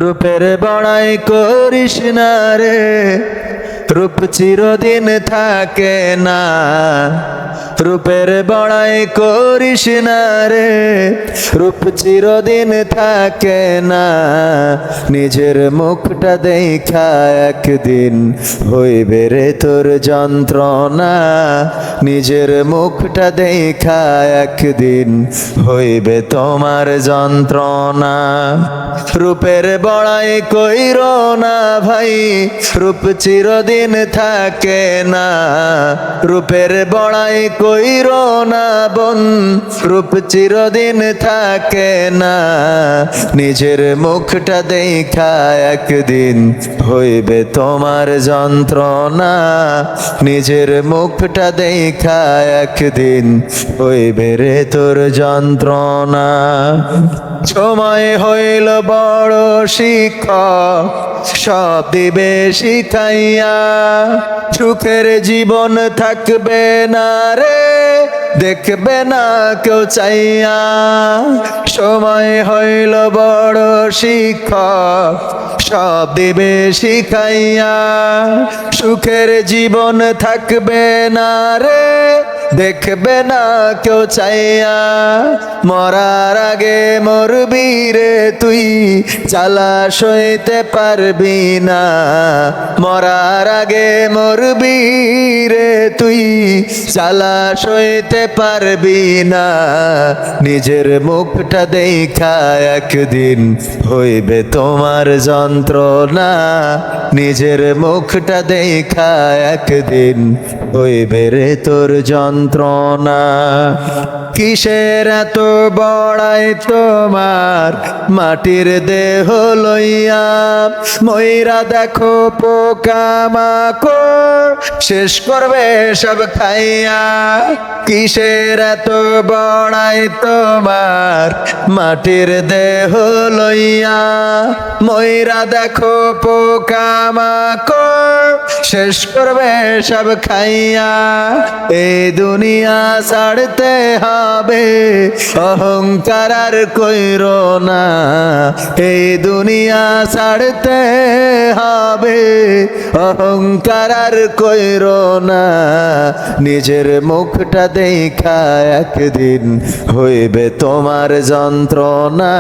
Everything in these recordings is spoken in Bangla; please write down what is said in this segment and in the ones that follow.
রূপের বড়াই করিস না রে, রূপ চিরদিন থাকে না। রূপের বড়াই করিস না রে, রূপ চিরদিন থাকে না। নিজের মুখটা দেখা একদিন হইবে রে তোর যন্ত্রণা। নিজের মুখটা দেখা একদিন হইবে তোমার যন্ত্রণা। রূপের বড়াই কইরো না ভাই, রূপ চিরদিন থাকে না। রূপের বড়াই কইরো না বোন, রূপ চিরদিন থাকে না। নিজের মুখটা দেখা একদিন হইবে তোমার যন্ত্রণা। নিজের মুখটা দেখা একদিন হইবে রে তোর যন্ত্রণা। সময় হইল বড় শিক্ষক, সব দিবে শিখাইয়া। সুখের জীবন থাকবে না রে, দেখবে না কেউ চাইয়া। সময় হইল বড় শিক্ষক, সব দিবে শিখাইয়া। সুখের জীবন থাকবে না রে, দেখবে না কেউ চাইয়া। মরার আগে মরবি রে তুই, জ্বালা সইতে পারবি না। মরার আগে মরবি রে তুই, জ্বালা সইতে পারবি না। নিজের মুখটা দেখা একদিন হইবে তোমার যন্ত্রণা। নিজের মুখটা দেখা একদিন হইবে রে তোর যন্ত্রণা। কিসের এত বড়াই তোমার মাটির দেহ লইয়া? ময়রা দেখো পোকামাকড় শেষ করবে সব খাইয়া। কিসের এত বড়াই তোমার মাটির দেহ লইয়া? ময়রা দেখো পোকামাকড় শেষ করবে সব খাইয়া। এই দুনিয়া ছাড়তে হবে, অহংকার আর কইরো না। এই দুনিয়া ছাড়তে হবে, অহংকার আর কইরো না। নিজের মুখটা দেখা একদিন হইবে তোমার যন্ত্রণা।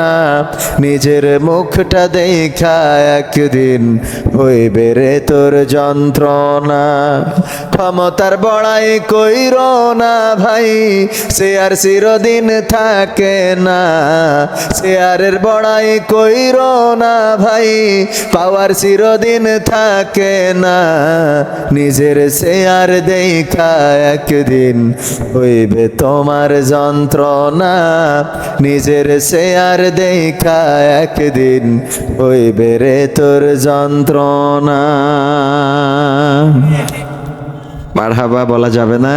নিজের মুখটা দেখা একদিন হইবে রে তোর যন্ত্রণা। ক্ষমতার বড়াই কইরো না ভাই, সে আর চিরদিন থাকে না। শেয়ারের বড়াই কইরো না ভাই, পাওয়ার চিরদিন থাকে না। নিজের শেয়ার দেখা একদিন হইবে তোমার যন্ত্রণা। নিজের শেয়ার দেখা একদিন হইবে রে তোর যন্ত্রণা। মারহাবা বলা যাবে না?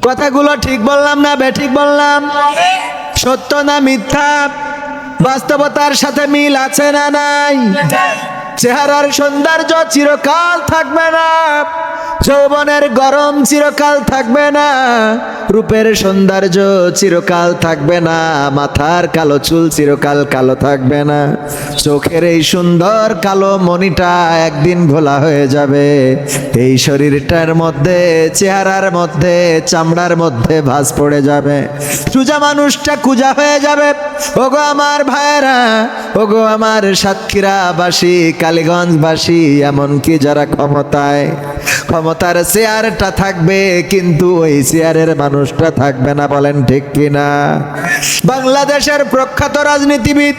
কথাগুলো ঠিক বললাম না বেঠিক বললাম? সত্য না মিথ্যা? বাস্তবতার সাথে মিল আছে না নাই? চেহারার সৌন্দর্য চিরকাল থাকবে না, যৌবনের গরম চিরকাল থাকবে না, রূপের সৌন্দর্য চিরকাল থাকবে না, মাথার কালো চুল চিরকাল কালো থাকবে না, চোখের এই সুন্দর কালো মণিটা একদিন ঘোলা হয়ে যাবে। এই শরীরটার মধ্যে, চেহারার মধ্যে, চামড়ার মধ্যে ভাঁজ পড়ে যাবে, সুজা মানুষটা কুজা হয়ে যাবে। ওগো আমার ভাইয়েরা, ওগো আমার সাতক্ষীরাবাসী, কালীগঞ্জবাসী, এমনকি যারা ক্ষমতার চেয়ারটা থাকবে, কিন্তু ওই চেয়ারের মানুষটা থাকবে না। বলেন ঠিক কিনা? বাংলাদেশের প্রখ্যাত রাজনীতিবিদ,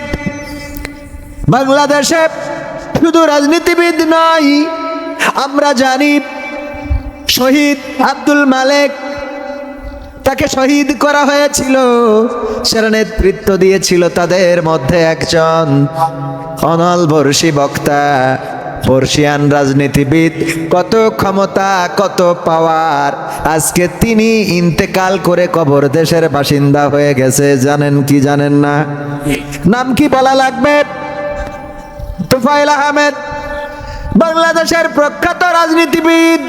বাংলাদেশে শুধু রাজনীতিবিদ নয়, আমরা জানি শহীদ আব্দুল মালেক, তাকে শহীদ করা হয়েছিল, সেরা নেতৃত্ব দিয়েছিল তাদের মধ্যে একজন অনলবর্ষী বক্তা, বর্ষিয়ান রাজনীতিবিদ। কত ক্ষমতা, কত পাওয়ার, আজকে তিনি ইন্তেকাল করে কবর দেশের বাসিন্দা হয়ে গেছে। জানেন কি জানেন না? নাম কি বলা লাগবে? তোফায়েল আহমেদ, বাংলাদেশের প্রখ্যাত রাজনীতিবিদ,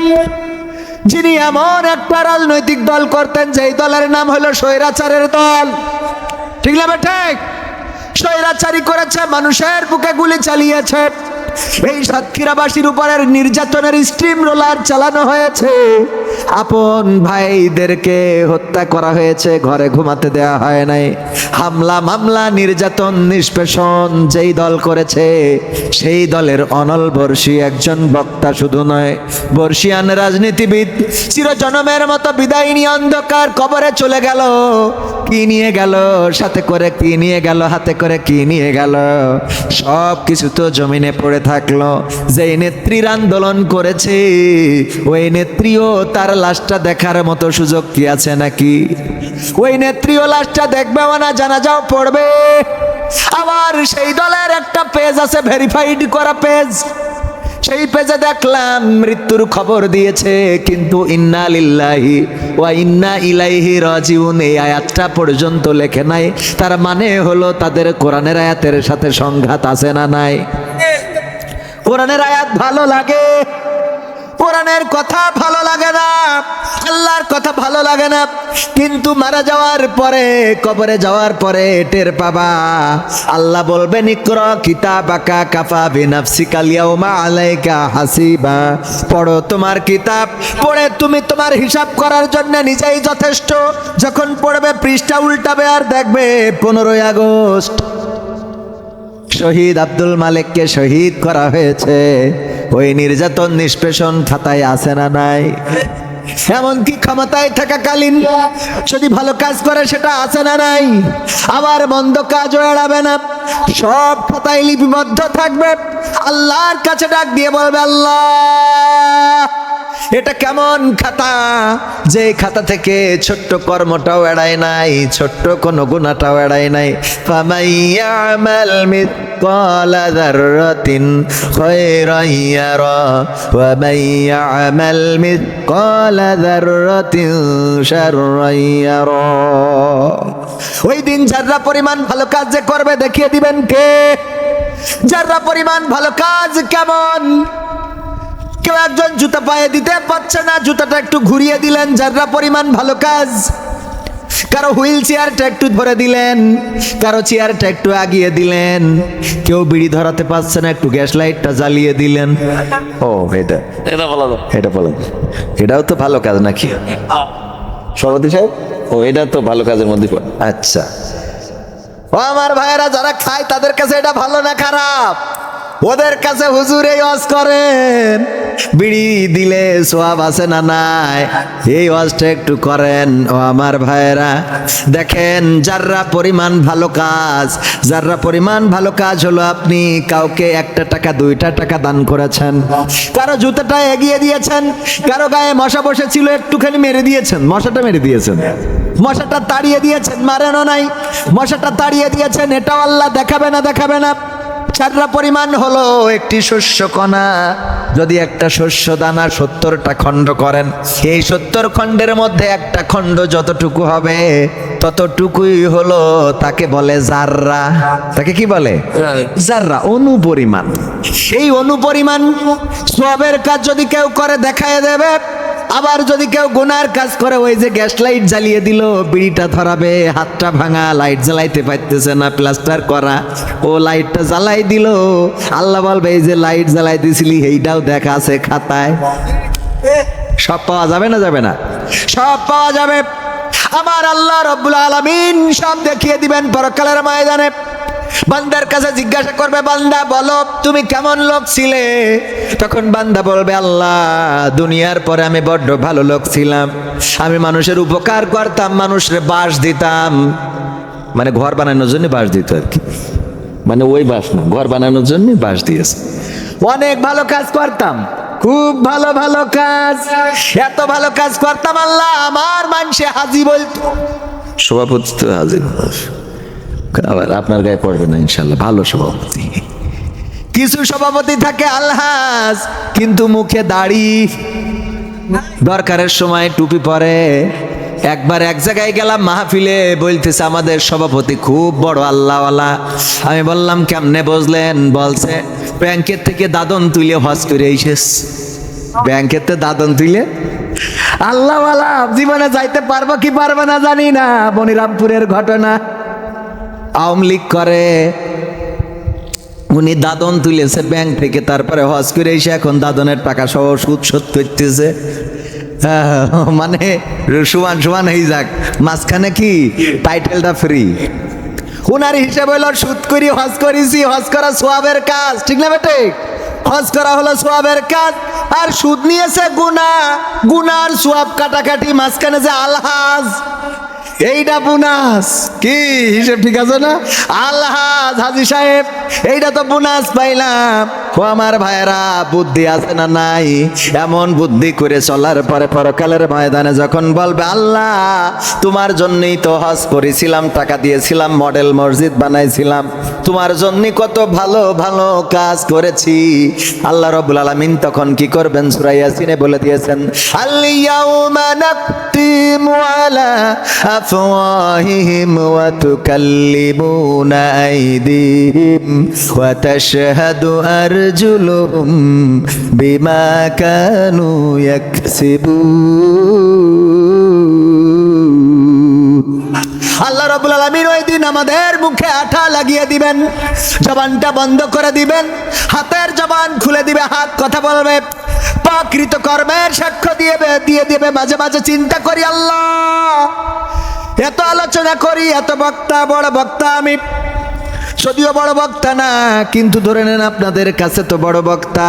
যিনি এমন একটা রাজনৈতিক দল করতেন যেই দলের নাম হলো স্বৈরাচারের দল। ঠিক না ঠিক? স্বৈরাচারী করেছে, মানুষের বুকে গুলি চালিয়েছে। এই সাতক্ষীরাবাসীর উপরের নির্যাতনের স্ট্রিম রোলার চালানো হয়েছে। আপন ভাইদেরকে হত্যা করা হয়েছে, ঘরে ঘুমাতে দেওয়া হয় নাই। হামলা মামলা নির্যাতন নিষ্পেষণ যেই দল করেছে, সেই দলের অনল বর্ষী একজন বক্তা শুধু নয়, বর্ষিয়ান রাজনীতিবিদ চিরজনমের মতো বিদায় নিয়ে অন্ধকার কবরে চলে গেল। কি নিয়ে গেল, সাথে করে কি নিয়ে গেল, হাতে করে কি নিয়ে গেল, সব কিছু তো জমিনে পড়ে থাকলো। যেই নেত্রীর আন্দোলন করেছে, ওই নেত্রীও তার লাশটা দেখার মতো সুযোগ কি আছে নাকি? ওই নেত্রীও লাশটা দেখবে না, জানাজাও পড়বে। আবার সেই দলের একটা পেজ আছে, ভেরিফাইড করা পেজ, সেই পেজে দেখলাম মৃত্যুর খবর দিয়েছে, কিন্তু ইন্না লিল্লাহি ওয়া ইন্না ইলাইহি রাজিউন এই আয়াতটা পর্যন্ত লেখে নাই। তার মানে হলো তাদের কোরআনের আয়াতের সাথে সংঘাত আছে না নাই? কোরআনের আয়াত ভালো লাগে, কোরআনের কথা ভালো লাগে না, আল্লাহর কথা ভালো লাগে না, কিন্তু মারা যাওয়ার পরে, কবরে যাওয়ার পরে টের পাবা। আল্লাহ বলবেন ইকরা কিতাবাকা কাফা বিনাফসিকা ইয়াউমা আলাইকা হাসিবা, পড়ো তোমার কিতাব, পড়ে তুমি তোমার হিসাব করার জন্য নিজেই যথেষ্ট। যখন পড়বে, পৃষ্ঠা উল্টাবে আর দেখবে 15ই আগস্ট শহীদ আব্দুল মালিককে শহীদ করা হয়েছে। ওই নির্যাতন নিষ্পেষণ খাতায় আছে না নাই? এমনকি ক্ষমতায় থাকাকালীন যদি ভালো কাজ করে সেটা আছে না নাই? আবার মন্দ কাজও এড়াবে না, সব খাতায় লিপিবদ্ধ থাকবে। আল্লাহর কাছে ডাক দিয়ে বলবে, আল্লাহ এটা কেমন খাতা, যে খাতা থেকে ছোট্ট কর্মটাও এড়ায় নাই, ছোট্ট কোনো গুনাহটাও এড়ায় নাই। ফামাইয়ামাল মিসকালা যাররাতিন খায়রান ইয়ারা ওয়া মাইয়ামাল মিসকালা যাররাতিন শাররান ইয়ারা। ওই দিন যারা পরিমাণ ভালো কাজ যে করবে দেখিয়ে দিবেন কে? যারা পরিমাণ ভালো কাজ কেমন? কেউ একজন জুতা পায়ে দিতে পারছে না, জুতাটা একটু ঘুরিয়ে দিলেন, যারা পরিমাণ ভালো কাজ। কারো হুইল চেয়ারটা একটু ধরে দিলেন, কারো চেয়ারটা একটু আগিয়ে দিলেন, কেউ বিড়ি ধরাতে পারছে না, একটু গ্যাস লাইটটা জ্বালিয়ে দিলেন। ও এটা বলো, এটাও তো ভালো কাজ নাকি সভাপতি সাহেব? ও এটা তো ভালো কাজের মধ্যে পড়ে। আচ্ছা, ও আমার ভাইয়েরা, যারা খায় তাদের কাছে এটা ভালো না খারাপ? ওদের কাছে হুজুর এই ওয়াজ করেন, বিড়ি দিলে সোয়াব আছে না নাই, এই ওয়াজটা একটু করেন। ও আমার ভাইয়েরা, দেখেন যারা পরিমাণ ভালো কাজ, যারা পরিমাণ ভালো কাজ হলো আপনি কাউকে 1 টাকা 2 টাকা দান করেছেন, কারো জুতাটা এগিয়ে দিয়েছেন, কারো গায়ে মশা বসেছিল একটুখানি মেরে দিয়েছেন, মশাটা মেরে দিয়েছেন, মশাটা তাড়িয়ে দিয়েছেন, মারেনও নাই, মশাটা তাড়িয়ে দিয়েছেন, এটাও আল্লাহ দেখাবে না? দেখাবে না? চাররা পরিমাণ হলো একটি শস্য কণা। যদি একটা শস্য দানা 70টা খণ্ড করেন, এই 70 খণ্ডের মধ্যে একটা খণ্ড যতটুকু হবে ততটুকুই হলো, তাকে বলে জাররা। তাকে কি বলে? জাররা, অনুপরিমাণ। এই অনুপরিমাণ সওয়াবের কাজ যদি কেউ করে দেখায় দেবে। আবার যদি কেউ গুনার কাজ করে, ওই যে গ্যাস লাইট জ্বালিয়ে দিল, বিড়িটা ধরাবে, হাতটা ভাঙা, লাইট জ্বালাইতে পারতেছে না, প্লাস্টার করা, ও লাইটটা জ্বালাই দিল, আল্লাহ বলবে এই যে লাইট জ্বালাই দিছিলি এইটাও দেখা আছে খাতায়। সব পাওয়া যাবে না? যাবে না? সব পাওয়া যাবে। আমার আল্লাহ রব্বুল আলামিন সব দেখিয়ে দিবেন পরকালের ময়দানে। বান্দার কাছে জিজ্ঞাসা করবে, বান্দা বলো তুমি কেমন লোক ছিলে? তখন বান্দা বলবে, আল্লাহ দুনিয়ার পরে আমি বড্ড ভালো লোক ছিলাম, আমি মানুষের উপকার করতাম, মানুষের বাস দিতাম, মানে ঘর বানানোর জন্য বাস দিত আর কি, মানে ওই বাস না, ঘর বানানোর জন্য বাস দিয়েছে। অনেক ভালো কাজ করতাম, খুব ভালো ভালো কাজ, এত ভালো কাজ করতাম আল্লাহ আমার মানুষে হাজি বলতো। সভাপতি তো হাজির, আবার আপনার গায়ে পড়বে না ইনশাল্লাহ, ভালো সভাপতি। কিছু সভাপতি থাকে আলহাজ, কিন্তু মুখে দাড়ি, দরকারের সময় টুপি পরে। একবার এক জায়গায় গেলাম মাহফিলে, বলতেছে আমাদের সভাপতি খুব বড় আল্লাহওয়ালা। আমি বললাম কেমনে বুঝলেন? বলছে ব্যাংকের থেকে দাদন তুলে হজ করে এসেছ। ব্যাংকের থেকে দাদন তুলে আল্লাহওয়ালা জীবনে যাইতে পারবো কি পারবো না জানি না, বনিরামপুরের ঘটনা। আওয়ামী লীগ করে, উনি দাদন তুলেছে ব্যাংক থেকে, তারপরে হজ করে এসে এখন দাদনের টাকা সহ সুদ শোধ করতেছে। মানে সমান সমান হয়ে যাক, মাঝখানে কি টাইটেলটা ফ্রি। উনার হিসাব হলো সুদ করি হজ করেছি, হজ করা সোয়াবের কাজ, ঠিক না বেটে? হজ করা হলো সোয়াবের কাজ, আর সুদ নিয়েছে গুনাহ, গুনার সোয়াব কাটাকাটি, মাঝখানে যে আলহাজ, এইটা বোনাস। কি হিসেব ঠিক আছে না? আলহাজ হাজী সাহেব, এইটা তো বোনাস পাইলাম। ও আমার ভাইয়েরা, বুদ্ধি আছে না নাই? এমন বুদ্ধি করে চলার পরে পরকালের ময়দানে যখন বলবে, আল্লাহ তোমার জন্যই তো হজ করেছিলাম, টাকা দিয়েছিলাম, মডেল মসজিদ বানাইছিলাম, তোমার জন্যই কত ভালো ভালো কাজ করেছি, আল্লাহ রাব্বুল আলামিন তখন কি করবেন? সূরা ইয়াসিনে বলে দিয়েছেন, আল ইয়াউমা নাকতিমু আলা আফওয়াহিহিম ওয়া তুকাল্লিমুনা আইদিহিম ওয়া তাশহাদু আরজুলুহুম বিমা কানু ইয়াকসিবুন। আল্লাহ রাব্বুল আলামিন ওই দিন আমাদের মুখে আঠা লাগিয়ে দিবেন, জবানটা বন্ধ করে দিবেন, হাতের জবান খুলে দিবে, হাত কথা বলবে, পাকৃত কর্মের সাক্ষ্য দিয়ে দিবে। মাঝে মাঝে চিন্তা করি, আল্লাহ এত আলোচনা করি, এত বক্তা, বড় বক্তা আমি, যদিও বড় বক্তা না, কিন্তু ধরে নেন আপনাদের কাছে তো বড় বক্তা,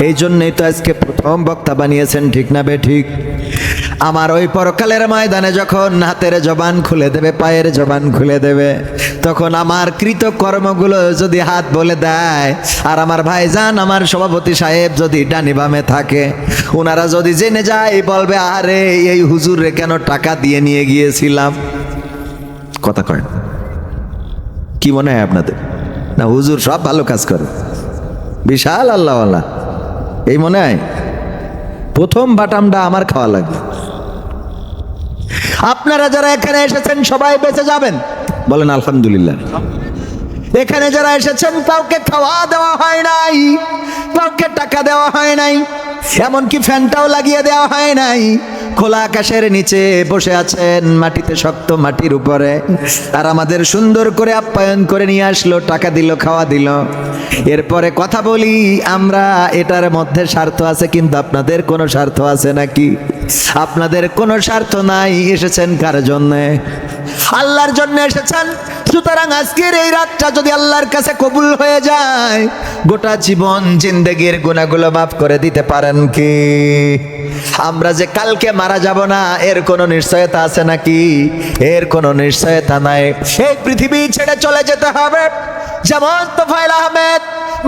এই জন্যই তো আজকে প্রথম বক্তা বানিয়েছেন, ঠিক না বে ঠিক? আমার ওই পরকালের ময়দানে যখন হাতের জবান খুলে দেবে, পায়ের জবান খুলে দেবে, তখন আমার কৃত কর্মগুলো যদি হাত বলে দেয়, আর আমার ভাইজান আমার সভাপতি সাহেব যদি ডানি বামে থাকে, ওনারা যদি জেনে যায়, বলবে আরে এই হুজুরে কেন টাকা দিয়ে নিয়ে গিয়েছিলাম। কথা কয় কি মনে হয় আপনাদের? না হুজুর সব ভালো কাজ করে, বিশাল আল্লাহওয়ালা, এই মনে হয়? প্রথম বাটামটা আমার খাওয়া লাগবে। আপনারা যারা এখানে এসেছেন সবাই বেঁচে যাবেন, বলেন আলহামদুলিল্লাহ। এখানে যারা এসেছেন কাউকে খাওয়া দেওয়া হয় নাই, কাউকে টাকা দেওয়া হয় নাই, এমনকি ফ্যানটাও লাগিয়ে দেওয়া হয় নাই। খোলা আকাশের নিচে বসে আছেন, মাটিতে, শক্ত মাটির উপরে, আর আমাদের সুন্দর করে আপ্যায়ন করে নিয়ে আসলো, টাকা দিল, খাওয়া দিল। এরপরে কথা বলি আমরা, এটার মধ্যে স্বার্থ আছে, কিন্তু আপনাদের কোনো স্বার্থ আছে নাকি? আপনাদের কোনো স্বার্থ নাই। এসেছেন কার জন্যে? আল্লাহর জন্য এসেছেন। সুতরাং আজকের এই রাতটা যদি আল্লাহর কাছে কবুল হয়ে যায়, গোটা জীবন জিন্দেগির গুনাহগুলো মাফ করে দিতে পারেন কি? আমরা যে কালকে মারা যাব না, এর কোনো নিশ্চয়তা আছে নাকি? এর কোনো নিশ্চয়তা নাই। এই পৃথিবী ছেড়ে চলে যেতে হবে। যেমন তোফায়েল আহমেদ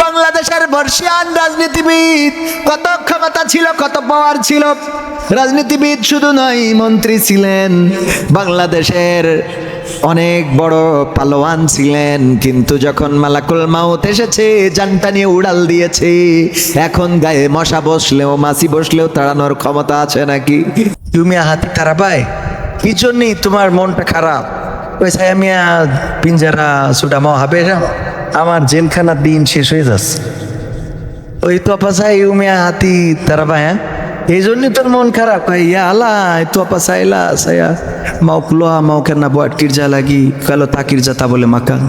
বাংলাদেশের বর্ষিয়ান রাজনীতিবিদ, কত ক্ষমতা ছিল, কত পাওয়ার ছিল। রাজনীতিবিদ শুধু নয়, মন্ত্রী ছিলেন, বাংলাদেশের অনেক বড় পালোয়ান ছিলেন, কিন্তু যখন মালাকুল মাউত এসেছে, জানটা নিয়ে উড়াল দিয়েছে। এখন গায়ে মশা বসলেও, মাছি বসলেও তাড়ানোর ক্ষমতা আছে নাকি? তুমি হাতি তারা পায় কি জন্যই তোমার মনটা খারাপ? ওই আমি পিঞ্জারা সুডামো হবে, আমার জেলখানার দিন শেষ হয়ে যাচ্ছে। ওই তপাসাই উমিয়া হাতি তারা পায়, হ্যাঁ এই জন্যই তোর মন খারাপ। ইয়া আলা তপাসাইলা সায়া মাউকলো মাউকের না বটির যা লাগি কালো তাকির যাতা বলে মাকান,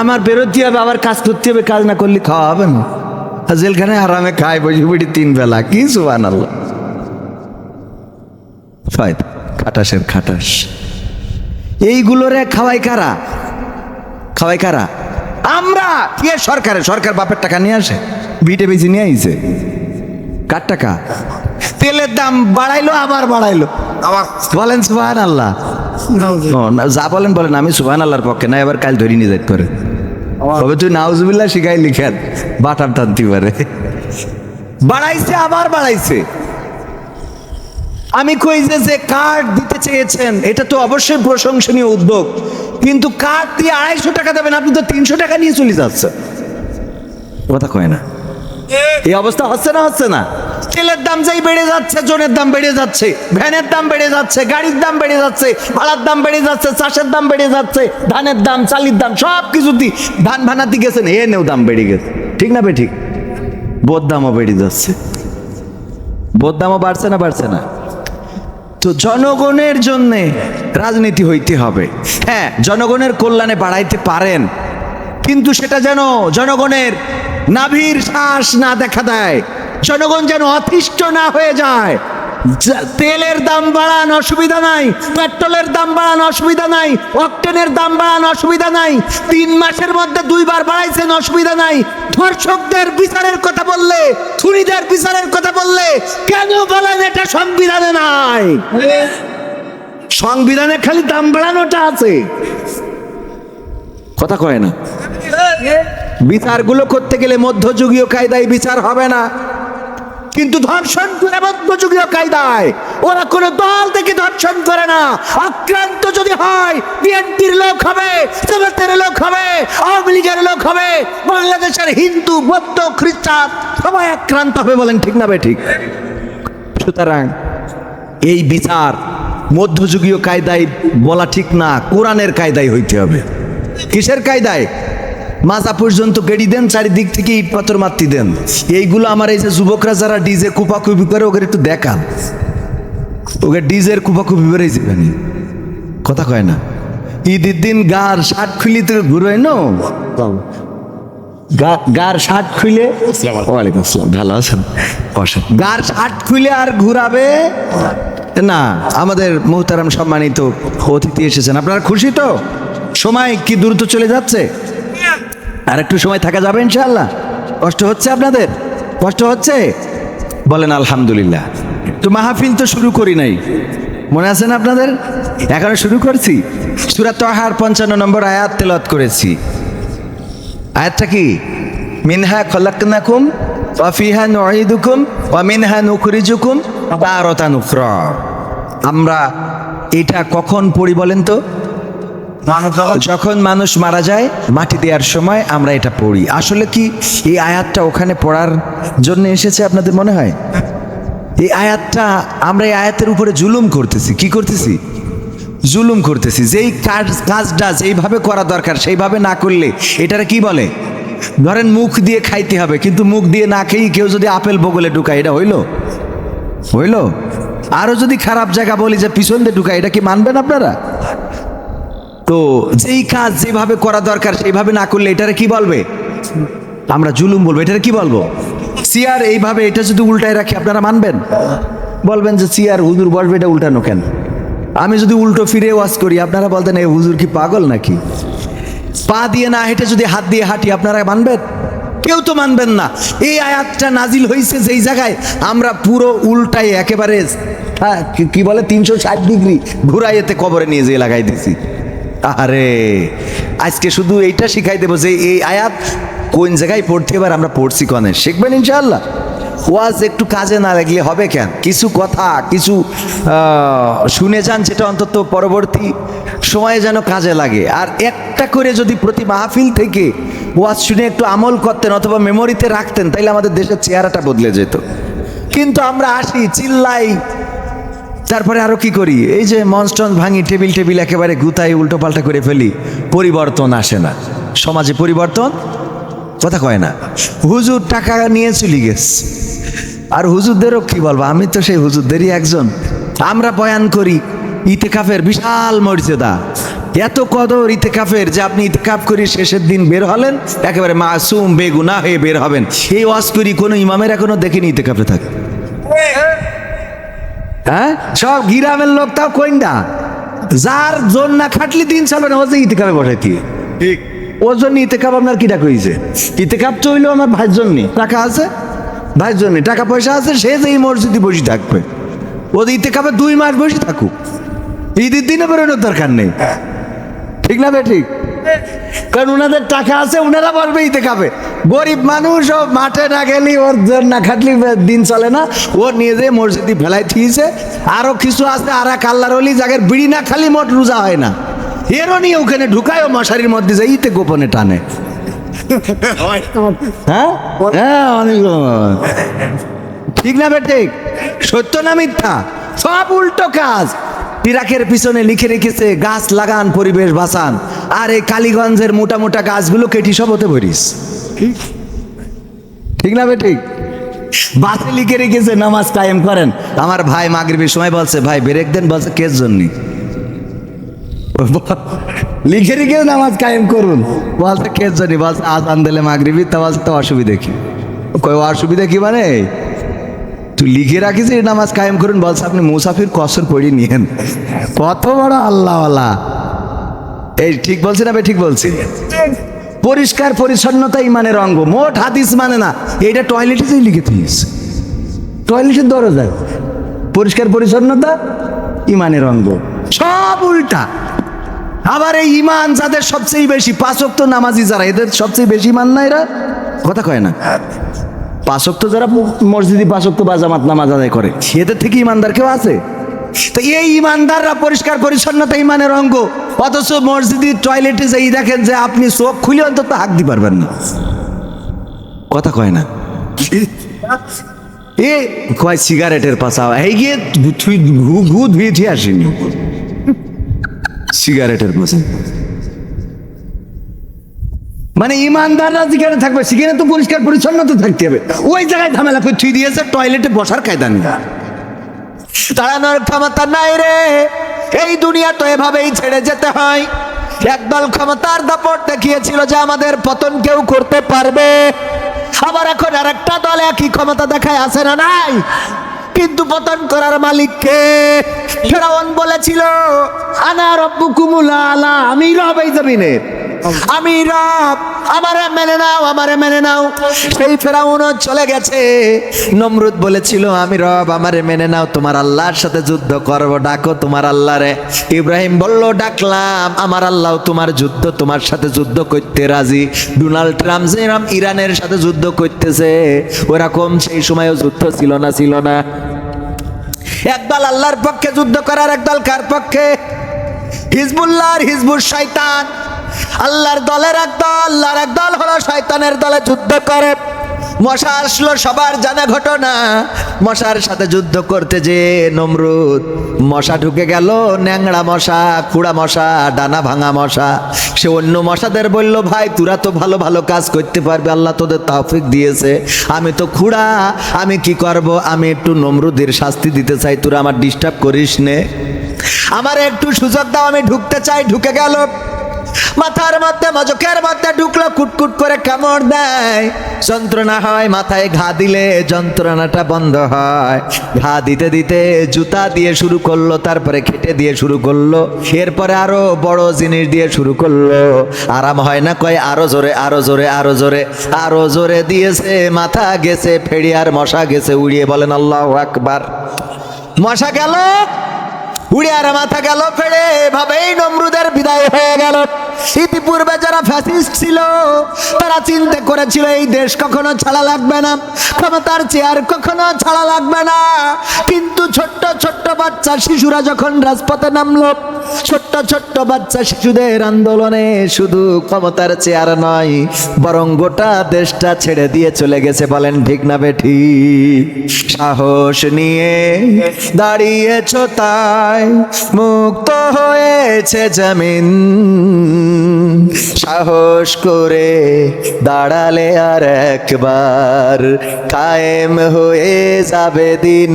আমার বেরোতে হবে, আবার কাজ করতে হবে, কাজ না করলে খাওয়া হবে না। জেলখানায় আরামে খাই বসে বসে 3 বেলা, কি সুবহানাল্লাহ। ফায়দা খাটাসের খাটাস। এইগুলোরে খাওয়াই কারা? খাওয়াই কারা? আমরা। কে? সরকারের। সরকার বাপের টাকা নিয়ে আসে, ভিটে বেশি নিয়ে আইছে। কার টাকা? তেলের দাম বাড়াইলো, আবার বাড়াইলো। বলেন সুবহানাল্লাহ। যা বলেন বলেন, আমি সুবহানাল্লাহর পক্ষে না, এবার কাল ধরি নিয়ে যাইতে পারে। তবে তুই নাউজুবিল্লাহ শিখাই লিখেন, বাটাম টানতে পারে। বাড়াইছে, আবার বাড়াইছে। আমি কই যে কার্ড দিতে চেয়েছেন, এটা তো অবশ্যই প্রশংসনীয় উদ্যোগ, কিন্তু কার্ড দিয়ে 250 টাকা দেবেন, আপনি তো 300 টাকা নিয়ে চলে যাচ্ছেন। কথা কয় না? এই অবস্থা হচ্ছে না? হচ্ছে না? তেলের দাম যেই বেড়ে যাচ্ছে, জনের দাম বেড়ে যাচ্ছে, ভ্যানের দাম বেড়ে যাচ্ছে, গাড়ির দাম বেড়ে যাচ্ছে, ভাড়ার দাম বেড়ে যাচ্ছে, চাষের দাম বেড়ে যাচ্ছে, ধানের দাম, চালির দাম, সব কিছুতেই। ধান ভানাতে গেছেন, এনেও দাম বেড়ে গেছে, ঠিক না বে ঠিক? বোর দামও বেড়ে যাচ্ছে। বোর দামও বাড়ছে না? বাড়ছে না? তো জনগণের জন্য রাজনীতি হইতে হবে। হ্যাঁ, জনগণের কল্যাণে বাড়াইতে পারেন, কিন্তু সেটা যেন জনগণের নাভির শ্বাস না দেখা দেয়, জনগণ যেন অতিষ্ঠ না হয়ে যায়। তেলের দাম বাড়ান, অসুবিধা নাই। পেট্রোলের দাম বাড়ান, অসুবিধা নাই। অক্টেনের দাম বাড়ান, অসুবিধা নাই। 3 মাসের মধ্যে 2 বার বাড়াইছেন, অসুবিধা নাই। ধর্ষকদের বিচারের কথা বললে, খুনিদের বিচারের কথা বললে কেন বলেন এটা সংবিধানে নাই? সংবিধানে খালি দাম বাড়ানোটা আছে, কথা কয় না। বিচারগুলো করতে গেলে মধ্যযুগীয় কায়দায় বিচার হবে না, কিন্তু ধর্ষণ করে মধ্যযুগীয় কায়দায়। ওরা কোনো দল থেকে ধর্ষণ করে না। আক্রান্ত যদি হয় বিএনপির লোক হবে, জামাতের লোক হবে, আওয়ামী লীগের লোক হবে, বাংলাদেশের হিন্দু, বৌদ্ধ, খ্রিস্টান সবাই আক্রান্ত হবে। বলেন ঠিক না ঠিক? সুতরাং এই বিচার মধ্যযুগীয় কায়দায় বলা ঠিক না, কোরআনের কায়দায় হইতে হবে। কিসের কায়দায়? মাজা পর্যন্ত গেড়ি দেন, চারিদিক থেকে ইট পাথর মারতে দেন। এইগুলো আমার এই যে যুবকরা যারা ডিজে কুপাকুপি করে, ওকে একটু দেখান, ওকে ডিজের কুপাকুপি বেড়ে যাবেন, কথা কয় না। ঈদের দিন গার শার্ট খুলি তো ঘুরে নো, গার শার্ট খুলে, ওয়ালাইকুম আসসালাম, ভালো আছেন? গার শার্ট খুলে আর ঘুরাবে না। আমাদের মোহতারাম সম্মানিত অতিথি এসেছেন, আপনারা খুশি তো? সময় কি দ্রুত চলে যাচ্ছে? আর একটু সময় থাকা যাবে ইনশাআল্লাহ? কষ্ট হচ্ছে আপনাদের? কষ্ট হচ্ছে? বলেন আলহামদুলিল্লাহ। তো মাহফিল তো শুরু করি নাই, মনে আছে না আপনাদের? এখনো শুরু করছি। সূরা তাহার 55 নম্বর আয়াত তেলাওয়াত করেছি। আয়াতটা কি? মিনহা খলাকনাকুম ওয়া ফিহা নুঈদুকুম ওয়া মিনহা নুখরিজুকুম তারাতান উখরা। আমরা এটা কখন পড়ি বলেন তো? যখন মানুষ মারা যায়, মাটি দেওয়ার সময় আমরা এটা পড়ি। আসলে কি এই আয়াতটা ওখানে পড়ার জন্য এসেছে আপনাদের মনে হয়? এই আয়াতটা, আমরা এই আয়াতের উপরে জুলুম করতেছি। কি করতেছি? জুলুম করতেছি। যেই কাজটা যেইভাবে করা দরকার সেইভাবে না করলে এটারে কি বলে? ধরেন মুখ দিয়ে খাইতে হবে, কিন্তু মুখ দিয়ে না খেয়ে কেউ যদি আপেল বগলে ঢুকায়, এটা হইল? হইল? আরো যদি খারাপ জায়গা বলি যে পিছন দিয়ে ঢুকায়, এটা কি মানবেন আপনারা? তো যেই কাজ যেভাবে করা দরকার সেইভাবে না করলে এটারে কি বলবে? আমরা জুলুম বলবো। এটারে কি বলবো? চেয়ার এইভাবে এটা যদি উল্টায় রাখি আপনারা মানবেন? বলবেন যে চেয়ার হুজুর বসবে, এটা উল্টানো কেন? আমি যদি উল্টো ফিরে ওয়াজ করি, আপনারা বলতেন এই হুজুর কি পাগল নাকি? পা দিয়ে না হেঁটে যদি হাত দিয়ে হাঁটি, আপনারা মানবেন? কেউ তো মানবেন না। এই আয়াতটা নাজিল হয়েছে যেই জায়গায়, আমরা পুরো উল্টাই একেবারে, হ্যাঁ কি বলে 360 ডিগ্রি ঘুরাই এতে কবরে নিয়ে যেয়ে লাগাই দিছি। আরে আজকে শুধু এইটা শিখাই দেবো যে এই আয়াত কোন জায়গায় পড়তে, এবার আমরা পড়ছি কনে শিখবেন ইনশাআল্লাহ। ওয়াজ একটু কাজে না লাগলে হবে কেন? কিছু কথা কিছু শুনে যান, যেটা অন্তত পরবর্তী সময়ে যেন কাজে লাগে। আর একটা করে যদি প্রতি মাহফিল থেকে ওয়াজ শুনে একটু আমল করতেন অথবা মেমোরিতে রাখতেন, তাইলে আমাদের দেশের চেহারাটা বদলে যেত। কিন্তু আমরা আসি, চিল্লাই, তারপরে আরো কি করি? এই যে মঞ্চটন ভাঙি, টেবিল একেবারে গুতাই উল্টো পাল্টা করে ফেলি, পরিবর্তন আসে না সমাজে। পরিবর্তন, কথা কয় না। হুজুর টাকা নিয়ে চলে গেছে, আর হুজুরদেরও কি বলবো, আমি তো সেই হুজুরদেরই একজন। আমরা বয়ান করি ইতেকাফের বিশাল মর্যাদা, এত কদর ইতেকাফের যে আপনি ইতেকাফ করি শেষের দিন বের হলেন একেবারে মাসুম বেগুনাহ হয়ে বের হবেন। এই ওয়াজ করি কোনো ইমামের এখনো দেখিনি ইতেকাফে থাকে। হ্যাঁ, সব গ্রামের লোক, তাও কইন্ডা, যার জোর না খাটলি দিন চলবে না, ও যে ইতেকাফে বসাইতে ঠিক ওর জন্য ইতেকাফ আপনার কিটা কইছে? ইতেকাফ তো হইলো আমার ভাইয়ের জন্য, টাকা আছে ভাইয়ের জন্য, টাকা পয়সা আছে, সে যে এই মসজিদে বসে থাকবে। ও ইতেকাফে 2 মাস বসে থাকুক, ঈদের দিনে বেরোনোর দরকার নেই, ঠিক না বে ঠিক? কারণ ওনাদের টাকা আছে, ওনারা বলবে ইতেকাফে। গরিব মানুষ, ও মাঠে না গেলি, ওর জোর না খাটলি দিন চলে না, ও নিয়ে যেয়ে মসজিদে ফেলাই থিয়েছে। আরো কিছু আছে, আর এক আল্লাহর ওলি যাদের বিড়ি না খালি মোট রোজা হয় না, এরও নিয়ে ওখানে ঢুকায়, ও মশারির মধ্যে যাই ইতে গোপনে টানে। হ্যাঁ হ্যাঁ, অনেক ঠিক না বে ঠিক? সত্য না মিথ্যা? সব উল্টো কাজ। ইরাকের পিছনে লিখে রেখেছে গাছ লাগান, পরিবেশ বাঁচান, আর এই কালীগঞ্জের মোটা মোটা গাছগুলো কেটি সব হতে ভরিস, ঠিক না বে ঠিক? বাসে লিখে রেখেছে নামাজ কায়েম করেন। আমার ভাই মাগরিবের সময় বলছে ভাই ব্রেক দেন, বলছে কের জন্য লিখে রেখে নামাজ কায়েম করুন, বলছে কের জন্য, বলছে আজান দিলে মাগরিবি, তা বলছে তো অসুবিধা কি? কই অসুবিধা কি মানে তুই লিখে রাখিস নামাজ কায়েম করুন, বলছে আপনি মুসাফির কসর পড়ি নিয়েন। কত বড় আল্লাহওয়ালা! এই ঠিক বলছি না? ঠিক বলছি। পরিষ্কার পরিচ্ছন্নতা ইমানের অঙ্গ, মোট হাদিস মানে না, এইটা টয়লেটে যেই লিখে দিয়েছে, টয়লেটের দরজায় পরিষ্কার পরিচ্ছন্নতা ইমানের অঙ্গ, সব উল্টা। আবার এই ইমান যাদের সবচেয়ে বেশি, 5 ওয়াক্ত নামাজি যারা, এদের সবচেয়ে বেশি ইমান না, এরা কথা কয় না। 5 ওয়াক্ত যারা মসজিদে 5 ওয়াক্ত বা জামাত নামাজ আদায় করে, এদের থেকে ইমানদার কেউ আছে? তো এই ইমানদাররা পরিষ্কার পরিচ্ছন্নতা ইমানের অঙ্গ, অথচ মসজিদের টয়লেটে যাই দেখেন যে আপনি চোখ খুলে অন্তত হাঁক দিতে পারবেন না, কথা কয় না। এ কয় সিগারেটের পাশা, এই গিয়ে ঘু ধুয়ে ধুয়ে আসেনি সিগারেটের পাশা। মানে ইমানদাররা যেখানে থাকবে সেখানে তো পরিষ্কার পরিচ্ছন্নতা থাকতে হবে, ওই জায়গায় ঝামেলা করে থুই দিয়েছে টয়লেটে বসার কায়দা নেই, তাড়ানোর ক্ষমতা নাই রে। এই দুনিয়া তো এভাবেই ছেড়ে যেতে হয়। একদল ক্ষমতার দাপট দেখিয়েছিল যে আমাদের পতন কেউ করতে পারবে, আবার এখন আরেকটা দল একই ক্ষমতা দেখায়, আছে না নাই? কিন্তু পতন করার মালিক কে? ফেরাউন বলেছিল আনা রব্বুকুমুল আলা, আমি রব এই জমিনের, আমি রব, আমারে মেনে নাও, আমারে মেনে নাও। সেই ফেরাউনও চলে গেছে। নমরুদ বলেছিল আমি রব, আমারে মেনে নাও, তোমার আল্লাহর সাথে যুদ্ধ করব, ডাকো তোমার আল্লাহরে। ইব্রাহিম বলল ডাকলাম, আমার আল্লাহ তোমার যুদ্ধ, তোমার সাথে যুদ্ধ করতে রাজি। ডোনাল্ড ট্রাম্প যেরকম ইরানের সাথে যুদ্ধ করতেছে, ওরকম সেই সময়ও যুদ্ধ ছিল না? ছিল না? একদল আল্লাহর পক্ষে যুদ্ধ করার, একদল কার পক্ষে? হিজবুল্লাহ আর হিজবুর শয়তান। আল্লাহর দলের একদল, আল্লাহর একদল হলো শয়তানের দলে যুদ্ধ করে। মশা আসলো, সবার জানা ঘটনা। মশার সাথে যুদ্ধ করতে যে নমরুদ, মশা ঢুকে গেল, ন্যাংড়া মশা, কুড়া মশা, ডানা ভাঙা মশা। সে অন্য মশাদের বলল ভাই তোরা তো ভালো ভালো কাজ করতে পারবে, আল্লাহ তোদের তৌফিক দিয়েছে, আমি তো খুড়া, আমি কি করব? আমি একটু নমরুদের শাস্তি দিতে চাই, তোরা আমার ডিস্টার্ব করিস নে, আমার একটু সুযোগ দাও, আমি ঢুকতে চাই। ঢুকে গেল, মাথার মধ্যে মজকের মধ্যে ঢুকলো, কুটকুট করে কামড় দেয়, যন্ত্রণা হয়। মাথায় ঘা দিলে যন্ত্রণাটা বন্ধ হয়। ঘা দিতে দিতে জুতা দিয়ে শুরু করলো, তারপরে খেটে দিয়ে শুরু করলো, এরপরে আরো বড় জিনিস দিয়ে শুরু করলো। আরাম হয় না, কয় আরো জোরে, আরো জোরে, আরো জোরে, আরো জোরে দিয়েছে। মাথা গেছে ফেড়ে, আর মশা গেছে উড়িয়ে। বলেন আল্লাহু আকবার। মশা গেল উড়ে, আর মাথা গেল ফেড়ে। এভাবেই নমরুদের বিদায় হয়ে গেল। ইতিপূর্বে যারা ফ্যাসিস্ট ছিল, তারা চিন্তা করেছিল এই দেশ কখনো ছাড়া লাগবে না, ক্ষমতার চেয়ার কখনো ছাড়া লাগবে না। কিন্তু ছোট্ট ছোট্ট বাচ্চা শিশুরা যখন রাজপথে নামলো, ছোট্ট ছোট্ট বাচ্চা শিশুদের আন্দোলনে শুধু ক্ষমতার চেয়ার নয়, বরং গোটা দেশটা ছেড়ে দিয়ে চলে গেছে। বলেন ঠিক না বেঠিক? সাহস নিয়ে দাঁড়িয়েছ তাই মুক্ত হয়েছে জমিন, সাহস করে দাঁড়ালে আর একবার কায়েম হয়ে যাবে দিন।